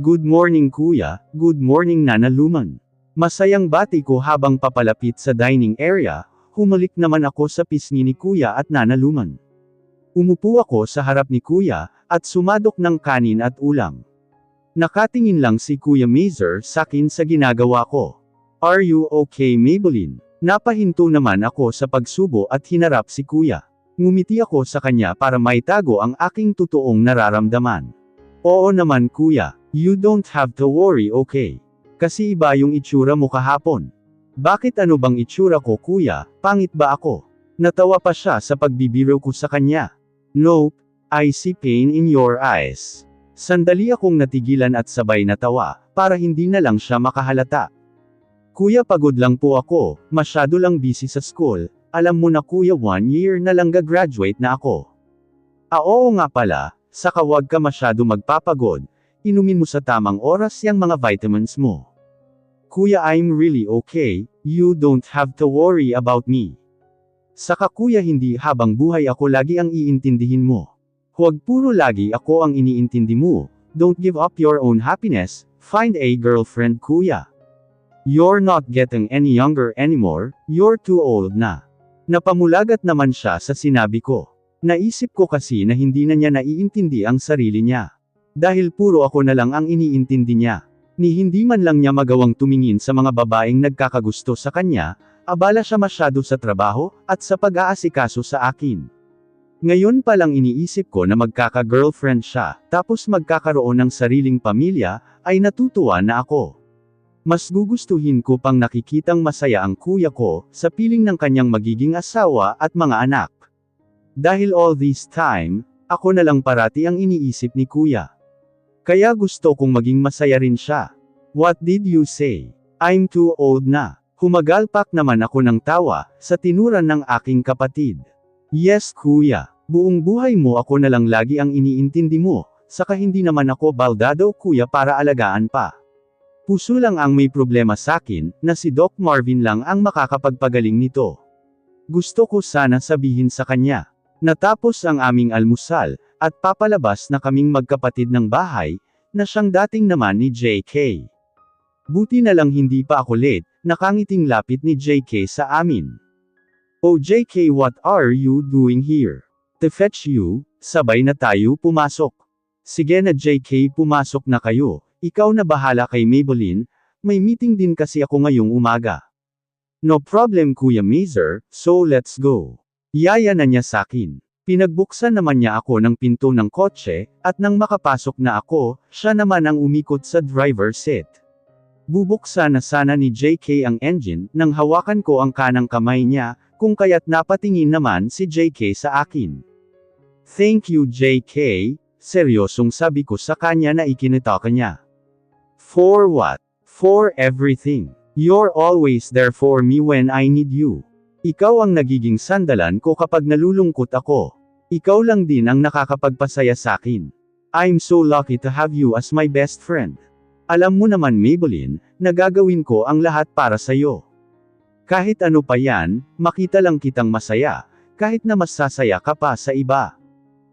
Good morning kuya, good morning Nana Luman. Masayang bati ko habang papalapit sa dining area, humalik naman ako sa pisngi ni kuya at Nana Luman. Umupo ako sa harap ni kuya, at sumadok ng kanin at ulam. Nakatingin lang si Kuya Mazer sakin sa ginagawa ko. Are you okay Maybelline? Napahinto naman ako sa pagsubo at hinarap si kuya. Ngumiti ako sa kanya para maitago ang aking totoong nararamdaman. Oo naman kuya, you don't have to worry okay? Kasi iba yung itsura mo kahapon. Bakit ano bang itsura ko kuya, pangit ba ako? Natawa pa siya sa pagbibiro ko sa kanya. Nope, I see pain in your eyes. Sandali akong natigilan at sabay natawa, para hindi na lang siya makahalata. Kuya pagod lang po ako, masyado lang busy sa school, alam mo na kuya 1 year na lang gagraduate na ako. Oo nga pala, saka wag ka masyado magpapagod, inumin mo sa tamang oras yang mga vitamins mo. Kuya I'm really okay, you don't have to worry about me. Saka kuya hindi habang buhay ako lagi ang iintindihin mo. Huwag puro lagi ako ang iniintindi mo, don't give up your own happiness, find a girlfriend kuya. You're not getting any younger anymore, you're too old na. Napamulagat naman siya sa sinabi ko. Naisip ko kasi na hindi na niya naiintindi ang sarili niya. Dahil puro ako na lang ang iniintindi niya. Ni hindi man lang niya magawang tumingin sa mga babaeng nagkakagusto sa kanya, abala siya masyado sa trabaho, at sa pag-aasikaso sa akin. Ngayon pa lang iniisip ko na magkaka-girlfriend siya, tapos magkakaroon ng sariling pamilya, ay natutuwa na ako. Mas gugustuhin ko pang nakikitang masaya ang kuya ko, sa piling ng kanyang magiging asawa at mga anak. Dahil all this time, ako na lang parati ang iniisip ni kuya. Kaya gusto kong maging masaya rin siya. What did you say? I'm too old na. Humagalpak naman ako ng tawa, sa tinuran ng aking kapatid. Yes kuya, buong buhay mo ako na lang lagi ang iniintindi mo, saka hindi naman ako baldado kuya para alagaan pa. Puso lang ang may problema sakin, na si Doc Marvin lang ang makakapagpagaling nito. Gusto ko sana sabihin sa kanya. Natapos ang aming almusal, at papalabas na kaming magkapatid ng bahay, na siyang dating naman ni JK. Buti na lang hindi pa ako late, nakangiting lapit ni JK sa amin. Oh JK what are you doing here? To fetch you, sabay na tayo pumasok. Sige na JK pumasok na kayo, ikaw na bahala kay Maybelline, may meeting din kasi ako ngayong umaga. No problem Kuya Mazer, so let's go. Yaya na niya sakin. Pinagbuksan naman niya ako ng pinto ng kotse, at nang makapasok na ako, siya naman ang umikot sa driver's seat. Bubuksan na sana ni JK ang engine, nang hawakan ko ang kanang kamay niya, kung kaya't napatingin naman si JK sa akin. Thank you JK, seryosong sabi ko sa kanya na ikinitaka niya. For what? For everything. You're always there for me when I need you. Ikaw ang nagiging sandalan ko kapag nalulungkot ako. Ikaw lang din ang nakakapagpasaya sa akin. I'm so lucky to have you as my best friend. Alam mo naman Maybelline, nagagawin ko ang lahat para sa'yo. Kahit ano pa yan, makita lang kitang masaya, kahit na masasaya ka pa sa iba.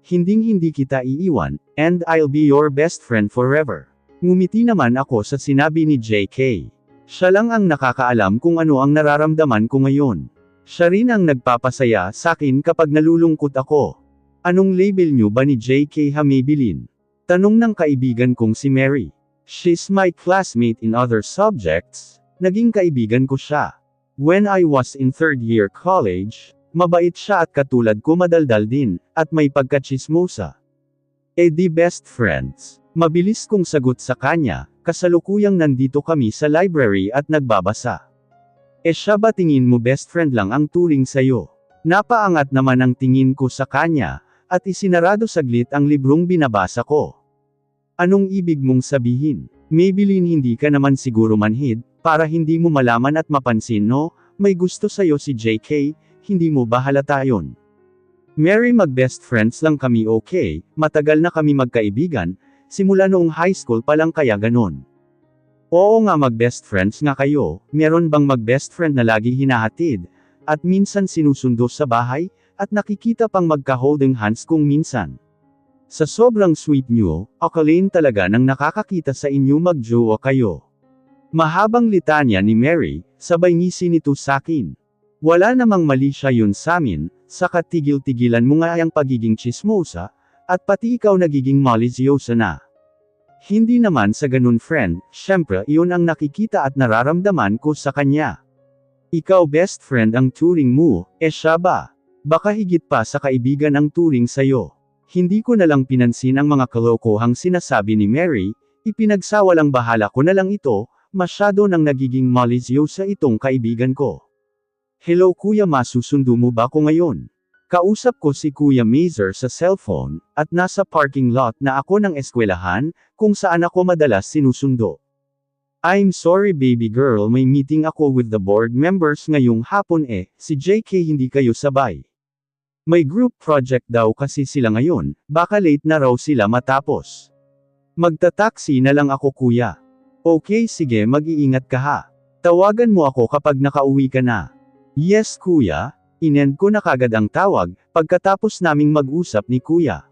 Hinding-hindi kita iiwan, and I'll be your best friend forever. Ngumiti naman ako sa sinabi ni JK. Siya lang ang nakakaalam kung ano ang nararamdaman ko ngayon. Siya rin ang nagpapasaya sakin kapag nalulungkot ako. Anong label nyo ba ni JK ha Maybelline? Tanong ng kaibigan kong si Mary. She's my classmate in other subjects, naging kaibigan ko siya. When I was in 3rd year college, mabait siya at katulad ko madaldal din, at may pagkachismosa. Eh di best friends. Mabilis kong sagot sa kanya, kasalukuyang nandito kami sa library at nagbabasa. Eh siya ba tingin mo best friend lang ang turing sayo? Napaangat naman ang tingin ko sa kanya, at isinarado saglit ang librong binabasa ko. Anong ibig mong sabihin? Maybelline hindi ka naman siguro manhid, para hindi mo malaman at mapansin no, may gusto sayo si JK, hindi mo ba halata yun? Mary mag-best friends lang kami okay, matagal na kami magkaibigan, simula noong high school pa lang kaya ganon. Oo nga mag-best friends nga kayo, meron bang mag-best friend na lagi hinahatid, at minsan sinusundo sa bahay, at nakikita pang magka-holding hands kung minsan. Sa sobrang sweet nyo, akalain talaga nang nakakakita sa inyo magjowa kayo. Mahabang litanya ni Mary, sabay ngisi nito sakin. Wala namang mali siya yun samin, saka tigil-tigilan mo nga ang pagiging chismosa, at pati ikaw nagiging malisyosa na. Hindi naman sa ganun friend, syempre iyon ang nakikita at nararamdaman ko sa kanya. Ikaw best friend ang turing mo, siya ba? Baka higit pa sa kaibigan ang turing sayo. Hindi ko nalang pinansin ang mga kalokohang sinasabi ni Mary, ipinagsawalang bahala ko na lang ito, masyado nang nagiging malisyosa itong kaibigan ko. Hello kuya, masusundo mo ba ko ngayon? Kausap ko si Kuya Mazer sa cellphone, at nasa parking lot na ako ng eskwelahan, kung saan ako madalas sinusundo. I'm sorry baby girl, may meeting ako with the board members ngayong hapon si JK hindi kayo sabay. May group project daw kasi sila ngayon, baka late na raw sila matapos. Magta-taxi na lang ako kuya. Okay sige, mag-iingat ka ha. Tawagan mo ako kapag nakauwi ka na. Yes kuya. Inend ko na kagad ang tawag, pagkatapos naming mag-usap ni kuya.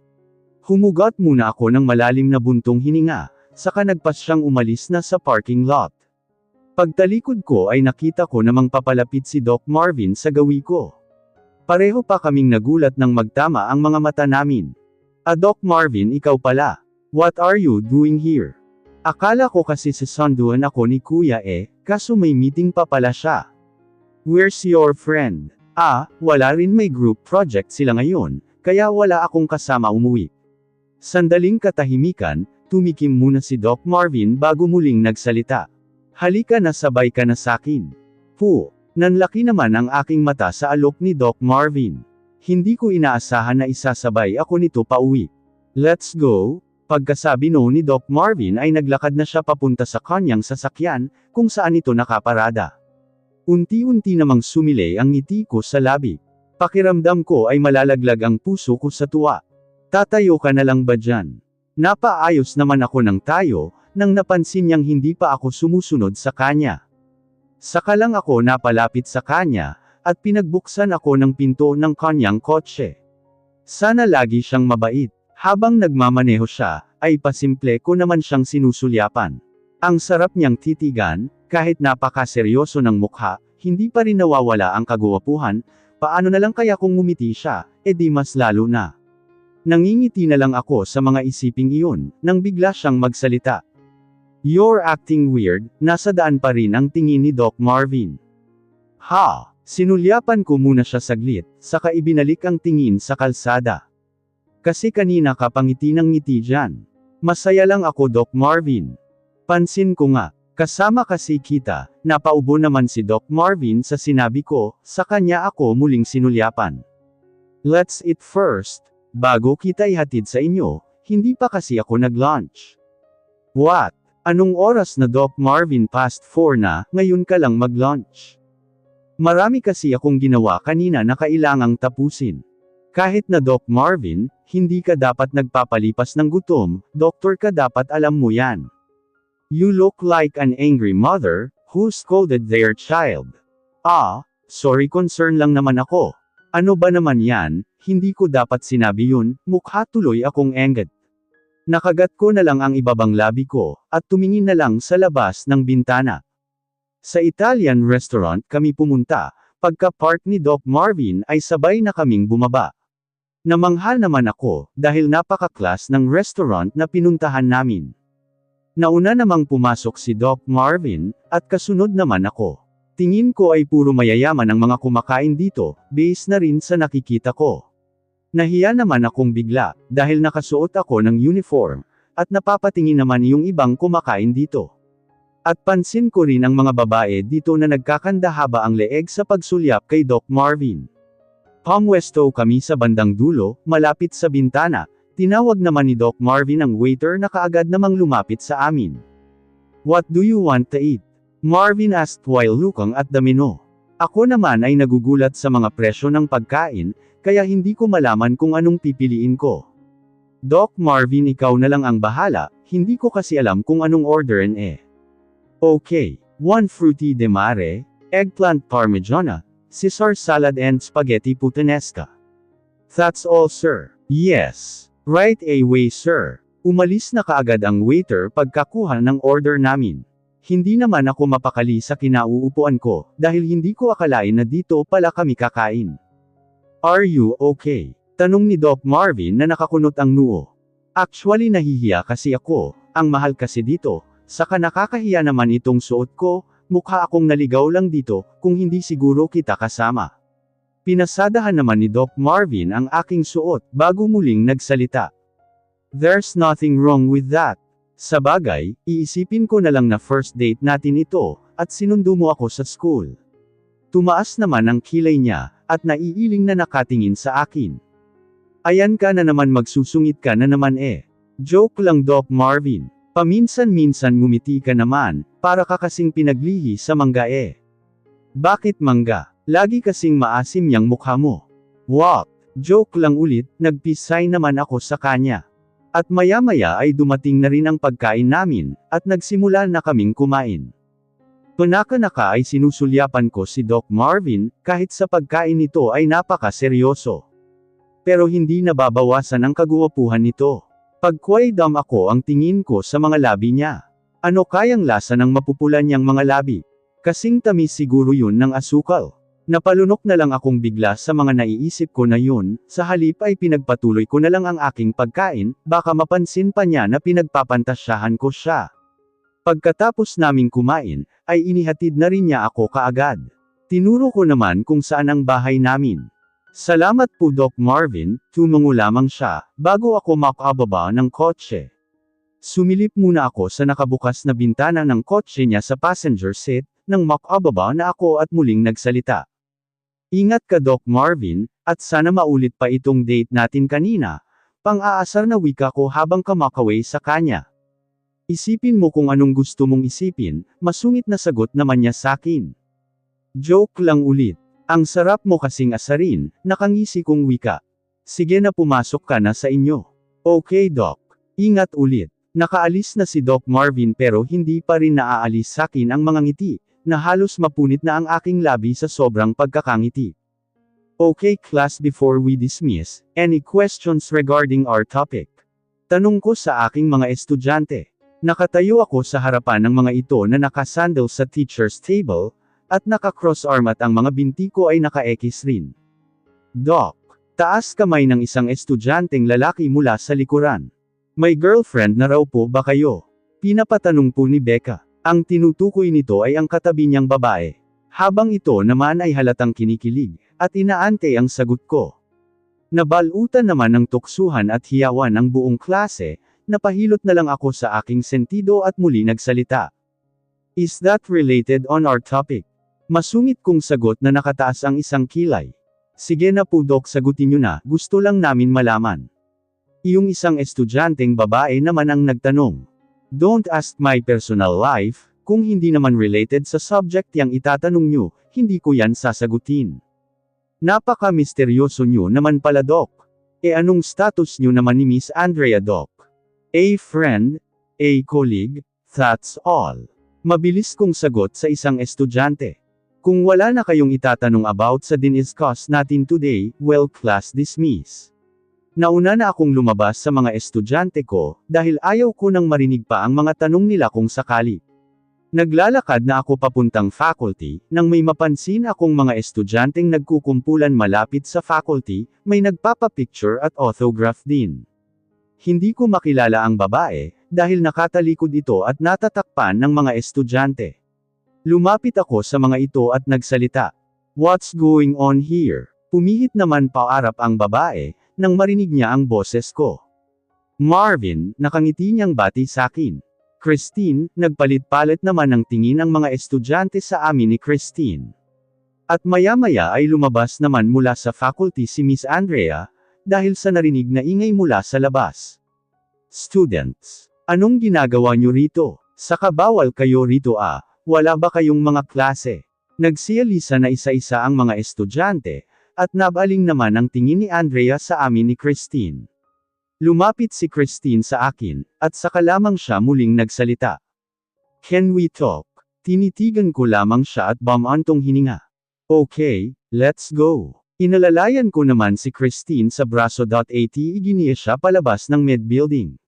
Humugot muna ako ng malalim na buntong hininga, saka nagpas siyang umalis na sa parking lot. Pagtalikod ko ay nakita ko namang papalapit si Doc Marvin sa gawi ko. Pareho pa kaming nagulat nang magtama ang mga mata namin. Doc Marvin, ikaw pala. What are you doing here? Akala ko kasi sasunduan ako ni kuya kaso may meeting pa pala siya. Where's your friend? Wala rin, may group project sila ngayon, kaya wala akong kasama umuwi. Sandaling katahimikan, tumikim muna si Doc Marvin bago muling nagsalita. Halika na, sabay ka na sakin. Nanlaki naman ang aking mata sa alok ni Doc Marvin. Hindi ko inaasahan na isasabay ako nito pauwi. Let's go. Pagkasabi no ni Doc Marvin ay naglakad na siya papunta sa kanyang sasakyan, kung saan ito nakaparada. Unti-unti namang sumilay ang ngiti ko sa labi. Pakiramdam ko ay malalaglag ang puso ko sa tuwa. Tatayo ka na lang ba dyan? Napaayos naman ako ng tayo, nang napansin niyang hindi pa ako sumusunod sa kanya. Saka lang ako napalapit sa kanya, at pinagbuksan ako ng pinto ng kanyang kotse. Sana lagi siyang mabait. Habang nagmamaneho siya, ay pasimple ko naman siyang sinusulyapan. Ang sarap niyang titigan, kahit napakaseryoso ng mukha, hindi pa rin nawawala ang kagwapuhan. Paano na lang kaya kung ngumiti siya, di mas lalo na. Nangingiti na lang ako sa mga isiping iyon, nang bigla siyang magsalita. You're acting weird, nasa daan pa rin ang tingin ni Doc Marvin. Sinulyapan ko muna siya saglit, saka ibinalik ang tingin sa kalsada. Kasi kanina ka pangiti ng ngiti dyan. Masaya lang ako Doc Marvin. Pansin ko nga. Kasama kasi kita, napaubo naman si Doc Marvin sa sinabi ko, sa kanya ako muling sinulyapan. Let's eat first, bago kita ihatid sa inyo, hindi pa kasi ako nag-lunch. What? Anong oras na Doc Marvin? Past 4 na, ngayon ka lang mag-lunch. Marami kasi akong ginawa kanina na kailangang tapusin. Kahit na Doc Marvin, hindi ka dapat nagpapalipas ng gutom, doktor ka dapat alam mo yan. You look like an angry mother, who scolded their child. Sorry, concern lang naman ako. Ano ba naman yan, hindi ko dapat sinabi yun, mukha tuloy akong enged. Nakagat ko na lang ang ibabang labi ko, at tumingin na lang sa labas ng bintana. Sa Italian restaurant kami pumunta, pagka-park ni Doc Marvin ay sabay na kaming bumaba. Namangha naman ako, dahil napaka-class ng restaurant na pinuntahan namin. Nauna namang pumasok si Doc Marvin, at kasunod naman ako. Tingin ko ay puro mayayaman ang mga kumakain dito, base na rin sa nakikita ko. Nahiya naman akong bigla, dahil nakasuot ako ng uniform, at napapatingin naman yung ibang kumakain dito. At pansin ko rin ang mga babae dito na nagkakanda haba ang leeg sa pagsulyap kay Doc Marvin. Pumwesto kami sa bandang dulo, malapit sa bintana. Tinawag naman ni Doc Marvin ang waiter na kaagad namang lumapit sa amin. What do you want to eat? Marvin asked while looking at the menu. Ako naman ay nagugulat sa mga presyo ng pagkain, kaya hindi ko malaman kung anong pipiliin ko. Doc Marvin, ikaw na lang ang bahala, hindi ko kasi alam kung anong orderin Okay, 1 frutti di mare, eggplant parmigiana, Caesar salad and spaghetti puttanesca. That's all sir. Yes. Right away sir. Umalis na kaagad ang waiter pagkakuha ng order namin. Hindi naman ako mapakali sa kinauupuan ko, dahil hindi ko akalain na dito pala kami kakain. Are you okay? Tanong ni Doc Marvin na nakakunot ang noo. Actually nahihiya kasi ako, ang mahal kasi dito, saka nakakahiya naman itong suot ko, mukha akong naligaw lang dito, kung hindi siguro kita kasama. Pinasadahan naman ni Doc Marvin ang aking suot, bago muling nagsalita. There's nothing wrong with that. Sa bagay, iisipin ko na lang na first date natin ito, at sinundo mo ako sa school. Tumaas naman ang kilay niya, at naiiling na nakatingin sa akin. Ayan ka na naman magsusungit ka na naman eh. Joke lang Doc Marvin. Paminsan-minsan ngumiti ka naman, para ka kasing pinaglihi sa mangga eh. Bakit mangga? Lagi kasing maasim yang mukha mo. What? Joke lang ulit, nagpisay naman ako sa kanya. At maya-maya ay dumating na rin ang pagkain namin, at nagsimula na kaming kumain. Panaka-naka ay sinusulyapan ko si Doc Marvin, kahit sa pagkain nito ay napaka-seryoso. Pero hindi nababawasan ang kaguwapuhan nito. Pagkwaydam ako ang tingin ko sa mga labi niya. Ano kayang lasa ng mapupulan niyang mga labi? Kasing tamis siguro yun ng asukal. Napalunok na lang akong bigla sa mga naiisip ko na yun, sa halip ay pinagpatuloy ko na lang ang aking pagkain, baka mapansin pa niya na pinagpapantasyahan ko siya. Pagkatapos naming kumain, ay inihatid na rin niya ako kaagad. Tinuro ko naman kung saan ang bahay namin. Salamat po Doc Marvin, tumungo lamang siya, bago ako makababa ng kotse. Sumilip muna ako sa nakabukas na bintana ng kotse niya sa passenger seat, nang makababa na ako at muling nagsalita. Ingat ka Doc Marvin, at sana maulit pa itong date natin kanina, pang-aasar na wika ko habang kamakaway sa kanya. Isipin mo kung anong gusto mong isipin, masungit na sagot naman niya sakin. Joke lang ulit. Ang sarap mo kasing asarin, nakangisi kong wika. Sige na pumasok ka na sa inyo. Okay Doc. Ingat ulit. Nakaalis na si Doc Marvin pero hindi pa rin naaalis sakin ang mga ngiti, na halos mapunit na ang aking labi sa sobrang pagkakangiti. Okay class, before we dismiss, any questions regarding our topic? Tanong ko sa aking mga estudyante. Nakatayo ako sa harapan ng mga ito na nakasandal sa teacher's table, at naka-cross-arm at ang mga binti ko ay naka-X rin. Doc. Taas kamay ng isang estudyanteng lalaki mula sa likuran. May girlfriend na raw po ba kayo? Pinapatanong po ni Becca. Ang tinutukoy nito ay ang katabi niyang babae. Habang ito naman ay halatang kinikilig, at inaante ang sagot ko. Nabalutan naman ng tuksuhan at hiyawan ang buong klase, napahilot na lang ako sa aking sentido at muli nagsalita. Is that related on our topic? Masungit kong sagot na nakataas ang isang kilay. Sige na po Doc, sagutin niyo na, gusto lang namin malaman. Iyong isang estudyanteng babae naman ang nagtanong. Don't ask my personal life, kung hindi naman related sa subject yang itatanong nyo, hindi ko yan sasagutin. Napaka-misteryoso nyo naman pala Doc. E anong status nyo naman ni Miss Andrea Doc? A friend? A colleague? That's all. Mabilis kong sagot sa isang estudyante. Kung wala na kayong itatanong about sa diniscuss natin today, well class dismiss. Nauna na akong lumabas sa mga estudyante ko, dahil ayaw ko nang marinig pa ang mga tanong nila kung sakali. Naglalakad na ako papuntang faculty, nang may mapansin akong mga estudyanteng nagkukumpulan malapit sa faculty, may nagpapapicture at autograph din. Hindi ko makilala ang babae, dahil nakatalikod ito at natatakpan ng mga estudyante. Lumapit ako sa mga ito at nagsalita. What's going on here? Pumihit naman paarap ang babae, nang marinig niya ang boses ko. Marvin, nakangiti niyang bati sakin. Christine, nagpalit-palit naman ng tingin ang mga estudyante sa amin ni Christine. At maya-maya ay lumabas naman mula sa faculty si Miss Andrea, dahil sa narinig na ingay mula sa labas. Students, anong ginagawa niyo rito? Saka bawal kayo rito ah, wala ba kayong mga klase? Nagsiyalisa na isa-isa ang mga estudyante, at nabaling naman ang tingin ni Andrea sa amin ni Christine. Lumapit si Christine sa akin, at saka lamang siya muling nagsalita. Can we talk? Tinitigan ko lamang siya at bumantong hininga. Okay, let's go. Inalalayan ko naman si Christine sa braso.at iginiya siya palabas ng med building.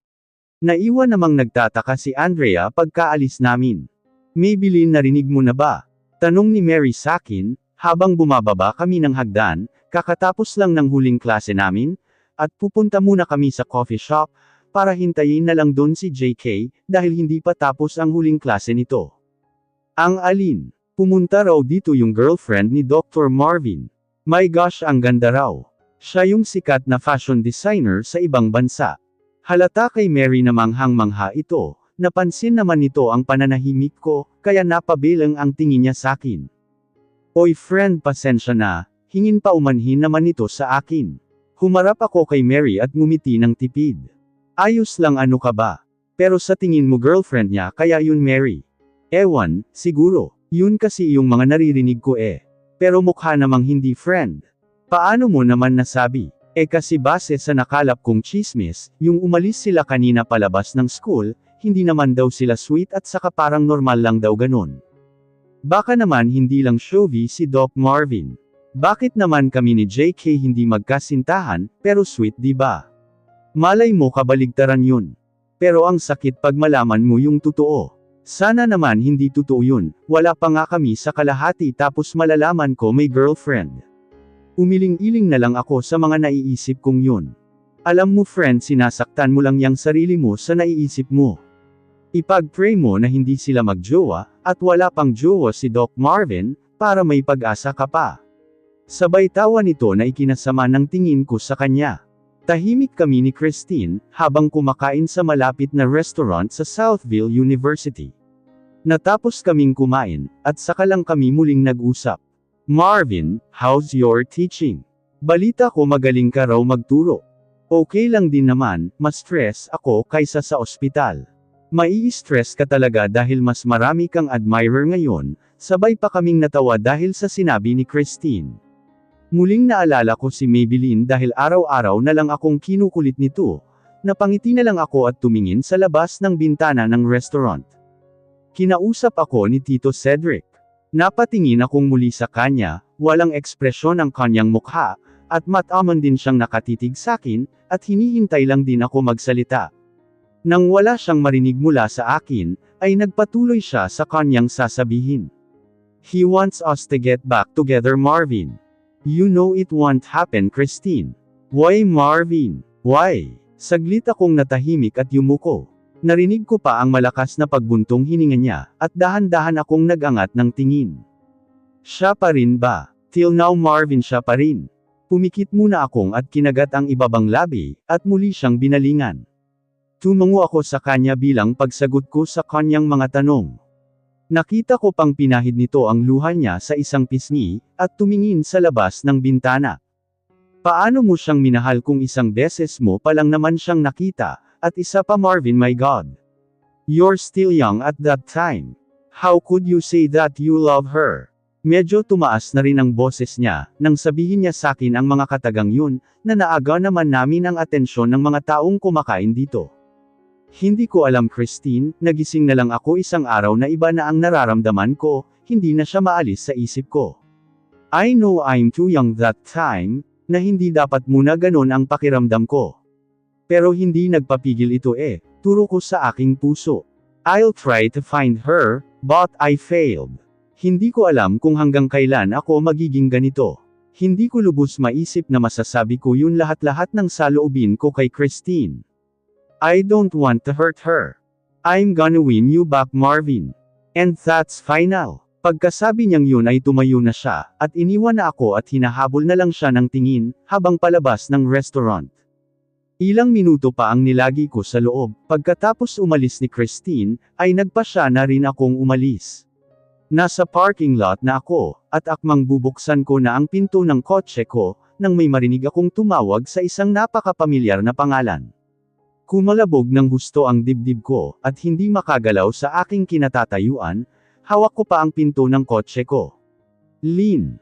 Naiwan namang nagtataka si Andrea pagkaalis namin. Maybelline, narinig mo na ba? Tanong ni Mary sakin, habang bumababa kami ng hagdan, kakatapos lang ng huling klase namin, at pupunta muna kami sa coffee shop, para hintayin na lang doon si JK, dahil hindi pa tapos ang huling klase nito. Ang alin? Pumunta raw dito yung girlfriend ni Dr. Marvin. My gosh, ang ganda raw. Siya yung sikat na fashion designer sa ibang bansa. Halata kay Mary na manghang-mangha ito. Napansin naman nito ang pananahimik ko, kaya napabilang ang tingin niya sakin. Oy friend, pasensya na, hingin pa umanhin naman ito sa akin. Humarap ako kay Mary at ngumiti ng tipid. Ayos lang, ano ka ba? Pero sa tingin mo girlfriend niya kaya yun, Mary? Ewan, siguro, yun kasi yung mga naririnig ko eh. Pero mukha namang hindi friend. Paano mo naman nasabi? Kasi base sa nakalap kong chismis, yung umalis sila kanina palabas ng school, hindi naman daw sila sweet at saka parang normal lang daw ganun. Baka naman hindi lang showy si Doc Marvin. Bakit naman kami ni JK hindi magkasintahan, pero sweet, di ba? Malay mo kabaligtaran yun. Pero ang sakit pag malaman mo yung totoo. Sana naman hindi totoo yun, wala pa nga kami sa kalahati tapos malalaman ko may girlfriend. Umiling-iling na lang ako sa mga naiisip kong yun. Alam mo friend, sinasaktan mo lang yang sarili mo sa naiisip mo. Ipag-pray mo na hindi sila magjowa, at wala pang jowa si Doc Marvin, para may pag-asa ka pa. Sabay tawa nito na ikinasama ng tingin ko sa kanya. Tahimik kami ni Christine, habang kumakain sa malapit na restaurant sa Southville University. Natapos kaming kumain, at saka lang kami muling nag-usap. Marvin, how's your teaching? Balita ko magaling ka raw magturo. Okay lang din naman, mas stress ako kaysa sa ospital. Mai-stress ka talaga dahil mas marami kang admirer ngayon, sabay pa kaming natawa dahil sa sinabi ni Christine. Muling naalala ko si Maybelline dahil araw-araw na lang akong kinukulit nito, napangiti na lang ako at tumingin sa labas ng bintana ng restaurant. Kinausap ako ni Tito Cedric. Napatingin akong muli sa kanya, walang ekspresyon ang kanyang mukha, at mataman din siyang nakatitig sakin, at hinihintay lang din ako magsalita. Nang wala siyang marinig mula sa akin, ay nagpatuloy siya sa kanyang sasabihin. He wants us to get back together, Marvin. You know it won't happen, Christine. Why, Marvin? Why? Saglit akong natahimik at yumuko. Narinig ko pa ang malakas na pagbuntong hininga niya, at dahan-dahan akong nagangat ng tingin. Siya pa rin ba? Till now, Marvin, siya pa rin. Pumikit muna akong at kinagat ang ibabang labi, at muli siyang binalingan. Tumango ako sa kanya bilang pagsagot ko sa kanyang mga tanong. Nakita ko pang pinahid nito ang luha niya sa isang pisngi, at tumingin sa labas ng bintana. Paano mo siyang minahal kung isang beses mo pa lang naman siyang nakita, at isa pa, Marvin, my God. You're still young at that time. How could you say that you love her? Medyo tumaas na rin ang boses niya, nang sabihin niya sakin ang mga katagang yun, na naaga naman namin ang atensyon ng mga taong kumakain dito. Hindi ko alam, Christine, nagising na lang ako isang araw na iba na ang nararamdaman ko, hindi na siya maalis sa isip ko. I know I'm too young that time, na hindi dapat muna ganon ang pakiramdam ko. Pero hindi nagpapigil ito turo ko sa aking puso. I'll try to find her, but I failed. Hindi ko alam kung hanggang kailan ako magiging ganito. Hindi ko lubos maisip na masasabi ko yun lahat-lahat ng saloobin ko kay Christine. I don't want to hurt her. I'm gonna win you back, Marvin. And that's final. Pagkasabi niyang yun ay tumayo na siya, at iniwan na ako at hinahabol na lang siya ng tingin, habang palabas ng restaurant. Ilang minuto pa ang nilagi ko sa loob, pagkatapos umalis ni Christine, ay nagpasya na rin akong umalis. Nasa parking lot na ako, at akmang bubuksan ko na ang pinto ng kotse ko, nang may marinig akong tumawag sa isang napakapamilyar na pangalan. Kumalabog ng husto ang dibdib ko, at hindi makagalaw sa aking kinatatayuan, hawak ko pa ang pinto ng kotse ko. Lynn.